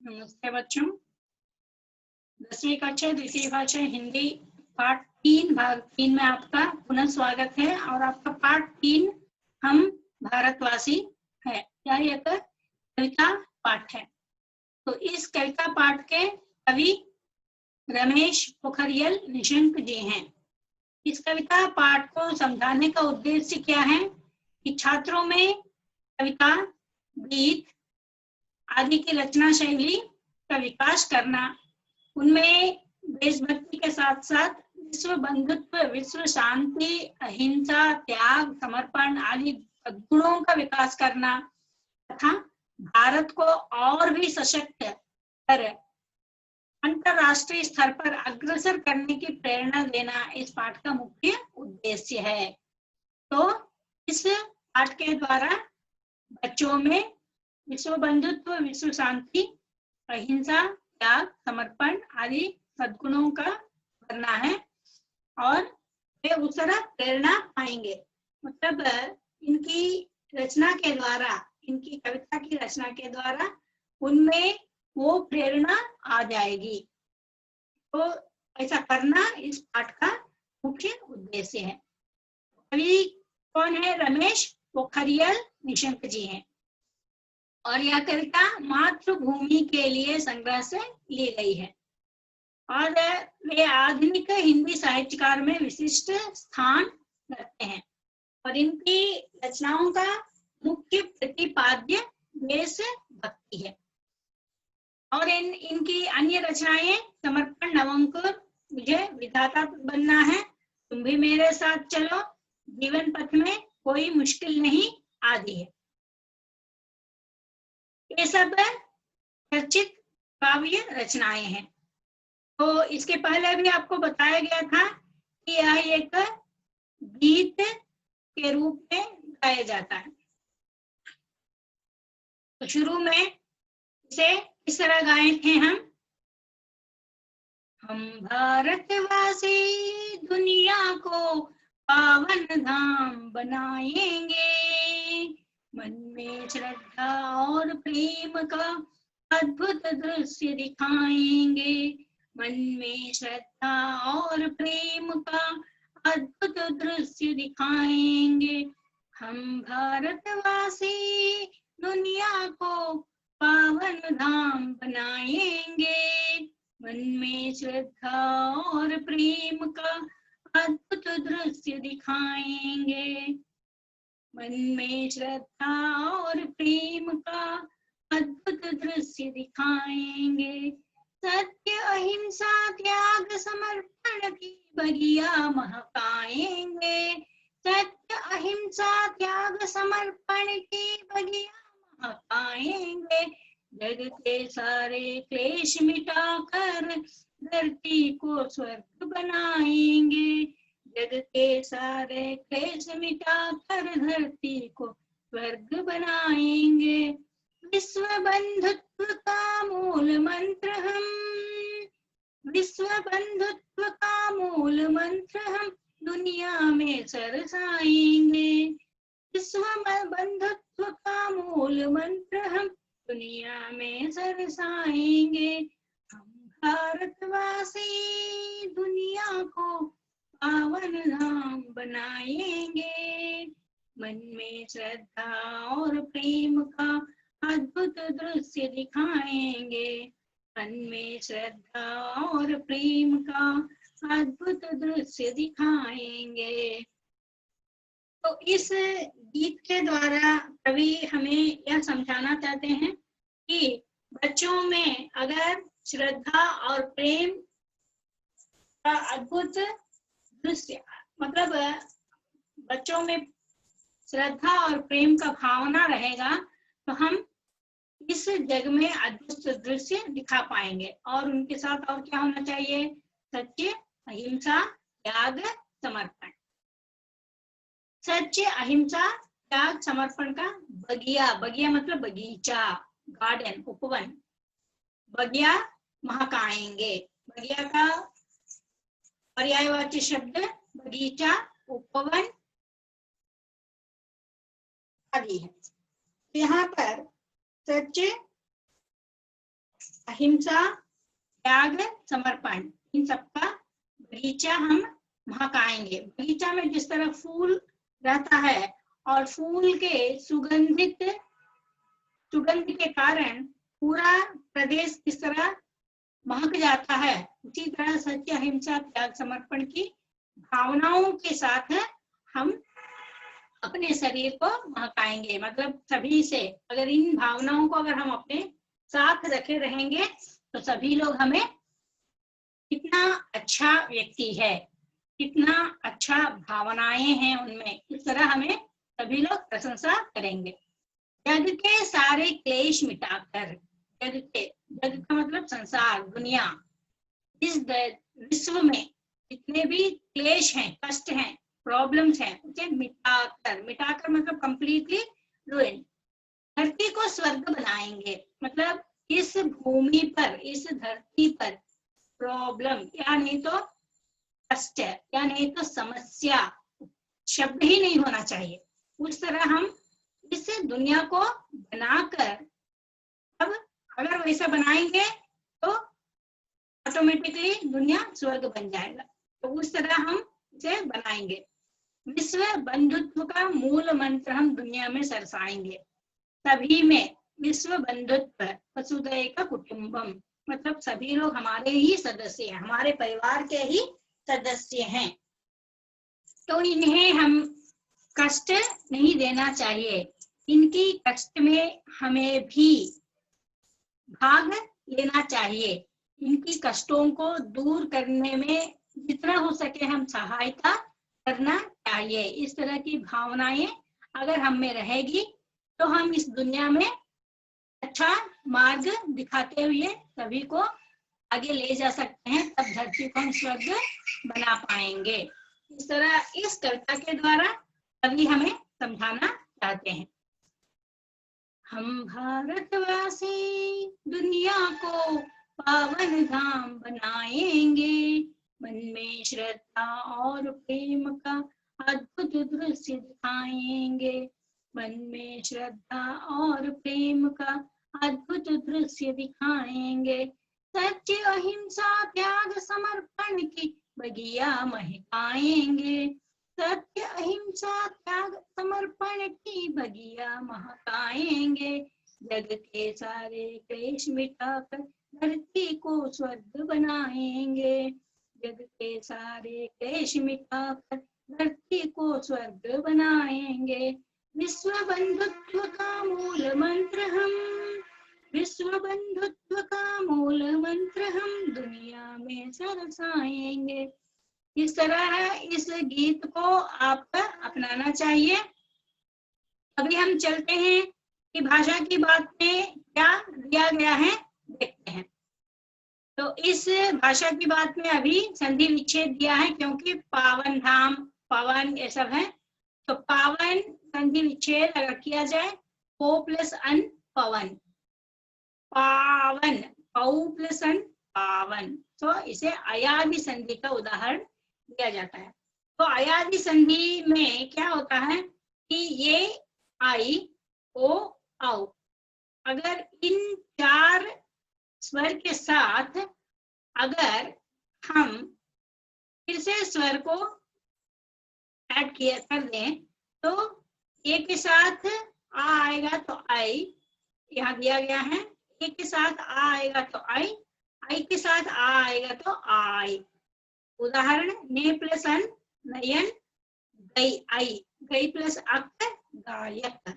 नमस्ते बच्चों, 10वीं कक्षा द्वितीय भाषा हिंदी पाठ 3 भाग 3 में आपका पुनः स्वागत है। और आपका पाठ 3 हम भारतवासी है, यह एक कविता पाठ है। तो इस कविता पाठ के कवि रमेश पोखरियल निशंक जी हैं। इस कविता पाठ को समझाने का उद्देश्य क्या है कि छात्रों में कविता, गीत आदि की रचना शैली का विकास करना, उनमें देशभक्ति के साथ साथ विश्व बंधुत्व, विश्व शांति, अहिंसा, त्याग, समर्पण आदि गुणों का विकास करना तथा भारत को और भी सशक्त कर अंतरराष्ट्रीय स्तर पर अग्रसर करने की प्रेरणा देना इस पाठ का मुख्य उद्देश्य है। तो इस पाठ के द्वारा बच्चों में विश्व बंधुत्व, विश्व शांति, अहिंसा, त्याग, समर्पण आदि सद्गुणों का करना है और वे उस तरह प्रेरणा पाएंगे। मतलब इनकी रचना के द्वारा, इनकी कविता की रचना के द्वारा उनमें वो प्रेरणा आ जाएगी। तो ऐसा करना इस पाठ का मुख्य उद्देश्य है। कवि कौन है? रमेश पोखरियल निशंक जी हैं और यह कविता मातृभूमि के लिए संग्रह से ली गई है और वे आधुनिक हिंदी साहित्यकार में विशिष्ट स्थान रखते हैं। और इनकी रचनाओं का मुख्य प्रतिपाद्य देशभक्ति है। और इनकी अन्य रचनाएं समर्पण, नवंकुर, मुझे विधाता बनना है, तुम भी मेरे साथ चलो, जीवन पथ में कोई मुश्किल नहीं आदि है। ये सब चर्चित काव्य रचनाएं हैं। तो इसके पहले भी आपको बताया गया था कि यह एक गीत के रूप में गाया जाता है। तो शुरू में इसे किस तरह गाए थे हम भारतवासी दुनिया को पावन धाम बनाएंगे, मन में श्रद्धा और प्रेम का अद्भुत दृश्य दिखाएंगे, मन में श्रद्धा और प्रेम का अद्भुत दृश्य दिखाएंगे। हम भारतवासी दुनिया को पावन धाम बनाएंगे, मन में श्रद्धा और प्रेम का अद्भुत दृश्य दिखाएंगे, मन में श्रद्धा और प्रेम का अद्भुत दृश्य दिखाएंगे। सत्य, अहिंसा, त्याग, समर्पण की बगिया महकाएंगे, सत्य, अहिंसा, त्याग, समर्पण की बगिया महकाएंगे। जग के सारे क्लेश मिटाकर धरती को स्वर्ग बनाएंगे, जग के सारे क्लेश मिटाकर धरती को स्वर्ग बनाएंगे। विश्व बंधुत्व का मूल मंत्र हम, विश्व बंधुत्व का मूल मंत्र हम दुनिया में सरसाएंगे, विश्व बंधुत्व का मूल मंत्र हम दुनिया में सरसाएंगे। हम भारतवासी दुनिया को पावन धाम बनाएंगे, मन में श्रद्धा और प्रेम का अद्भुत दृश्य दिखाएंगे, मन में श्रद्धा और प्रेम का अद्भुत दृश्य दिखाएंगे। तो इस गीत के द्वारा कवि हमें यह समझाना चाहते हैं कि बच्चों में अगर श्रद्धा और प्रेम का अद्भुत दृश्य, मतलब बच्चों में श्रद्धा और प्रेम का भावना रहेगा तो हम इस जग में अद्भुत दृश्य दिखा पाएंगे। और उनके साथ और क्या होना चाहिए? सत्य, अहिंसा, त्याग, समर्पण। सत्य, अहिंसा, त्याग, समर्पण का बगिया, बगिया मतलब बगीचा, गार्डन, उपवन, बगिया महकाएंगे। बगिया का पर्यायवाची शब्द बगीचा, उपवन आदि है। यहाँ पर सच्चे, अहिंसा, त्याग, समर्पण, इन सबका बगीचा हम महकाएंगे। बगीचा में जिस तरह फूल रहता है और फूल के सुगंध के कारण पूरा प्रदेश किस तरह महक जाता है, उसी तरह सत्य, अहिंसा, त्याग, समर्पण की भावनाओं के साथ हम अपने शरीर को महकाएंगे। मतलब सभी से अगर इन भावनाओं को अगर हम अपने साथ रखे रहेंगे तो सभी लोग हमें कितना अच्छा व्यक्ति है, कितना अच्छा भावनाएं हैं उनमें, इस तरह हमें सभी लोग प्रशंसा करेंगे। जग के सारे क्लेश मिटाकर, जग का मतलब संसार, दुनिया, इस विश्व में जितने भी क्लेश हैं, कष्ट हैं, प्रॉब्लम्स हैं, उसे मिटाकर मतलब कंप्लीटली रुइन, धरती को स्वर्ग बनाएंगे। मतलब इस भूमि पर, इस धरती पर प्रॉब्लम या नहीं तो कष्ट या नहीं तो समस्या शब्द ही नहीं होना चाहिए। उस तरह हम इस दुनिया को बनाकर, अब अगर वैसा बनाएंगे तो ऑटोमेटिकली दुनिया स्वर्ग बन जाएगा। तो उस तरह हम इसे बनाएंगे। विश्व बंधुत्व का मूल मंत्र हम दुनिया में सरसाएंगे। सभी में विश्व बंधुत्व, वसुधैव कुटुंबम, मतलब सभी लोग हमारे ही सदस्य हैं, हमारे परिवार के ही सदस्य हैं। तो इन्हें हम कष्ट नहीं देना चाहिए, इनकी कष्ट में हमें भी भाग लेना चाहिए। इनकी कष्टों को दूर करने में जितना हो सके हम सहायता करना चाहिए। इस तरह की भावनाएं अगर हम में रहेगी तो हम इस दुनिया में अच्छा मार्ग दिखाते हुए सभी को आगे ले जा सकते हैं, तब धरती को हम स्वर्ग बना पाएंगे। इस तरह इस कविता के द्वारा कवि हमें समझाना चाहते हैं। हम भारतवासी दुनिया को पावन धाम बनाएंगे, मन में श्रद्धा और प्रेम का अद्भुत दृश्य दिखाएंगे, मन में श्रद्धा और प्रेम का अद्भुत दृश्य दिखाएंगे, सत्य, अहिंसा, त्याग, समर्पण की बगिया महकाएंगे, सत्य, अहिंसा, त्याग, समर्पण की बगिया महकाएंगे, जग के सारे क्लेश मिटाकर धरती को स्वर्ग बनाएंगे, जग के सारे क्लेश मिटाकर धरती को स्वर्ग बनाएंगे, विश्व बंधुत्व का मूल मंत्र हम, विश्व बंधुत्व का मूल मंत्र हम दुनिया में सरसाएंगे। इस तरह इस गीत को आपको अपनाना चाहिए। अभी हम चलते हैं कि भाषा की बात में क्या दिया गया है, देखते हैं। तो इस भाषा की बात में अभी संधि विच्छेद दिया है, क्योंकि पावन धाम, पवन ये सब है, तो पावन संधि विच्छेद अगर किया जाए, पो प्लस अन पवन, पावन, पौ प्लस अन पावन, तो इसे अयादि संधि का उदाहरण दिया जाता है। तो अयादि संधि में क्या होता है कि ये आई, ओ, औ, अगर इन चार स्वर के साथ अगर हम फिर से स्वर को ऐड किया कर दें, तो ए के साथ आ आएगा तो आई, यहाँ दिया गया है, ए के साथ आ आएगा तो आई के साथ आ आएगा तो आई। उदाहरण, ने प्लस अन नयन, गई आई, गई प्लस अक गायक।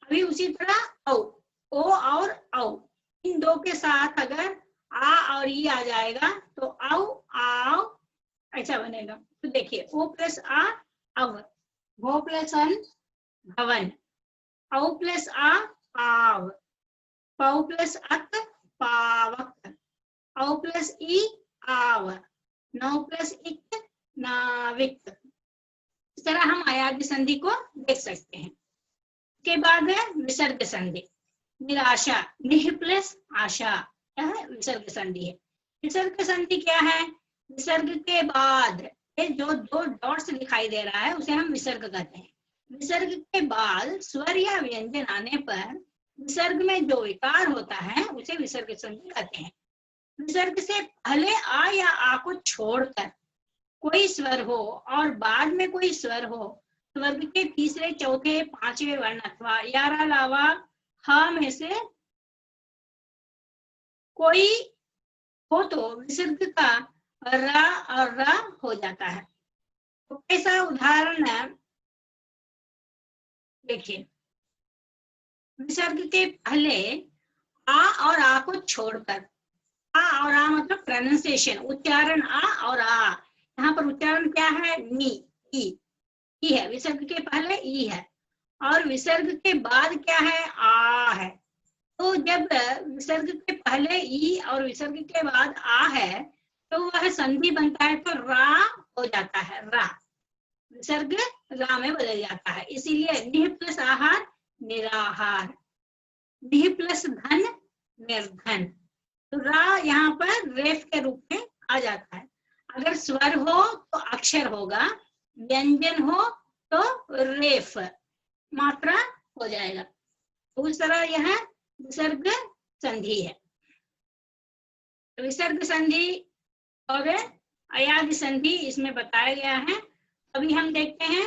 अभी उसी तरह औ, ओ और औ, इन दो के साथ अगर आ और ई आ जाएगा तो औ, आओ ऐसा बनेगा। तो देखिए, ओ प्लस आ अव, भो प्लस अन भवन, औ प्लस आ पाव, पौ प्लस अक पावक, औ प्लस ई आव, नौ प्लस इक नाविक। इस तरह हम अयादि संधि को देख सकते हैं। के बाद है विसर्ग संधि। निराशा, निह प्लस आशा, यह विसर्ग संधि है। विसर्ग संधि क्या है? विसर्ग के बाद जो दो डॉट्स दिखाई दे रहा है उसे हम विसर्ग कहते हैं। विसर्ग के बाद स्वर या व्यंजन आने पर विसर्ग में जो विकार होता है इसे विसर्ग संधि कहते हैं। विसर्ग से पहले आ या आ को छोड़कर कोई स्वर हो और बाद में कोई स्वर हो, स्वर्ग के तीसरे, चौथे, पांचवें वर्ण अथवा यारा अलावा ह में से कोई हो तो विसर्ग का रा और रा हो जाता है। तो कैसा उदाहरण है, देखिए, विसर्ग के पहले आ और आ को छोड़कर, आ और आ मतलब प्रोनाउंसिएशन, उच्चारण आ और आ, यहाँ पर उच्चारण क्या है, नी, ई है, विसर्ग के पहले ई है और विसर्ग के बाद क्या है, आ है। तो जब विसर्ग के पहले ई और विसर्ग के बाद आ है तो वह संधि बनता है, तो रा हो जाता है, रा, विसर्ग रा में बदल जाता है। इसीलिए निह प्लस आहार निराहार, निह प्लस धन निर्धन, तो रा यहाँ पर रेफ के रूप में आ जाता है। अगर स्वर हो तो अक्षर होगा, व्यंजन हो तो रेफ, मात्रा हो जाएगा। तो उस तरह यह विसर्ग संधि है। विसर्ग संधि और अयाद संधि इसमें बताया गया है। अभी हम देखते हैं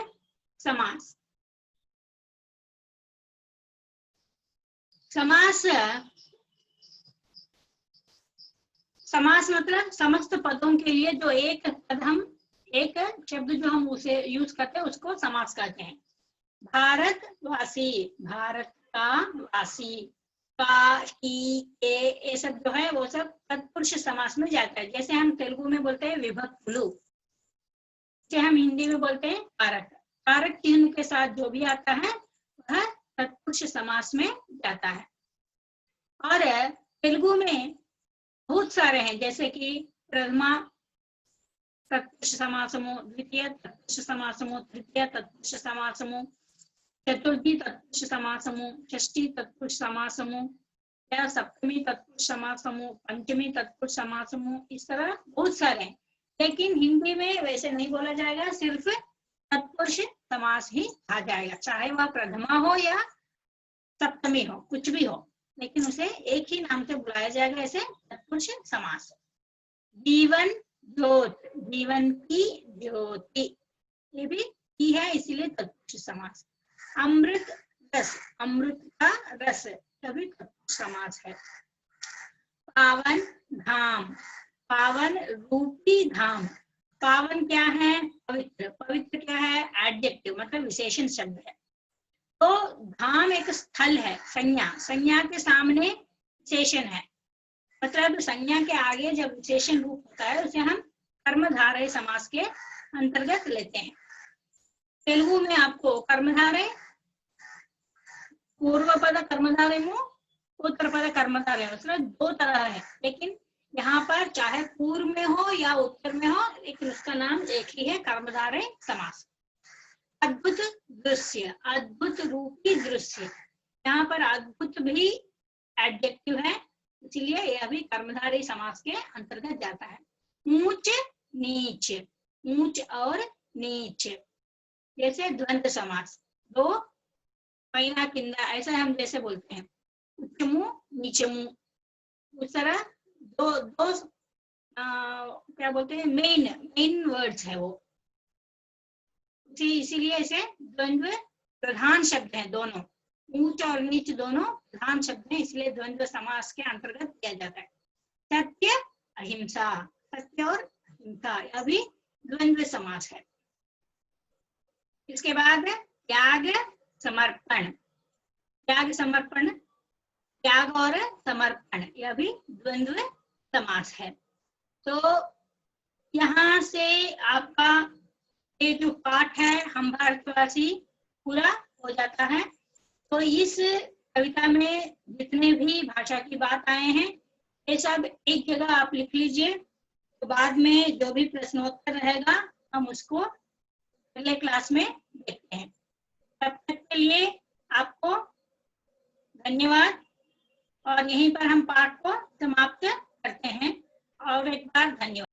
समास। समास मतलब समस्त पदों के लिए जो एक पद हम, एक शब्द जो हम उसे यूज करते हैं उसको समास कहते हैं। भारतवासी, भारत का वासी, का, की, के, ये सब जो है वो सब तत्पुरुष समास में जाता है। जैसे हम तेलुगु में बोलते हैं विभक्तुलु, जैसे हम हिंदी में बोलते हैं कारक, कारक चिन्ह के साथ जो भी आता है वह तत्पुरुष समास में जाता है। और तेलुगु में बहुत सारे हैं, जैसे कि प्रथमा तत्पुरुष समासमो, द्वितीय तत्पुरुष समासमो, तृतीय तत्पुरुष समासमो, चतुर्थी तत्पुरुष समासमो, षष्ठी तत्पुरुष समासमो, या सप्तमी तत्पुरुष समासमो, पंचमी तत्पुरुष समासमो, इस तरह बहुत सारे हैं। लेकिन हिंदी में वैसे नहीं बोला जाएगा, सिर्फ तत्पुरुष समास ही कहा जाएगा, चाहे वह प्रथमा हो या सप्तमी हो, कुछ भी हो, लेकिन उसे एक ही नाम से बुलाया जाएगा, ऐसे तत्पुरुष समास। जीवन ज्योत, जीवन की ज्योति, ये भी की है इसीलिए तत्पुरुष समास। अमृत रस, अमृत का रस, तभी तत्पुरुष समास है। पावन धाम, पावन रूपी धाम, पावन क्या है, पवित्र, पवित्र क्या है, एडजेक्टिव मतलब विशेषण शब्द है। तो धाम एक स्थल है, संज्ञा, संज्ञा के सामने विशेषण है, मतलब संज्ञा के आगे जब विशेषण रूप होता है उसे हम कर्मधारय समास के अंतर्गत लेते हैं। तेलुगु में आपको कर्मधारय, पूर्व पद कर्मधारयमु, उत्तर पद कर्मधारय, मतलब दो तरह है, लेकिन यहाँ पर चाहे पूर्व में हो या उत्तर में हो, लेकिन उसका नाम एक ही है, कर्मधारय समास। अद्भुत दृश्य, अद्भुत रूपी दृश्य, यहाँ पर अद्भुत भी एडजेक्टिव है, इसलिए यह भी कर्मधारय समास के अंतर्गत जाता है। ऊंच नीच, ऊंच और नीच, जैसे द्वंद्व समास, दो पैना किंदा, ऐसा हम जैसे बोलते हैं, उच्चमु नीचमु, उस तरह दो दो क्या बोलते हैं, मेन वर्ड्स है वो, इसीलिए इसे द्वंद्व प्रधान शब्द हैं दोनों, ऊंच और नीच दोनों प्रधान शब्द हैं, इसलिए द्वंद्व समास के अंतर्गत किया जाता है। सत्य अहिंसा, सत्य और अहिंसा, यह भी द्वंद्व समास है। इसके बाद त्याग समर्पण, त्याग समर्पण, त्याग और समर्पण, यह भी द्वंद्व समास है। तो यहाँ से आपका ये जो पाठ है हम भारतवासी पूरा हो जाता है। तो इस कविता में जितने भी भाषा की बात आए हैं ये सब एक जगह आप लिख लीजिए, तो बाद में जो भी प्रश्नोत्तर रहेगा हम उसको अगले क्लास में देखते हैं। तब तक के लिए आपको धन्यवाद, और यहीं पर हम पाठ को समाप्त करते हैं, और एक बार धन्यवाद।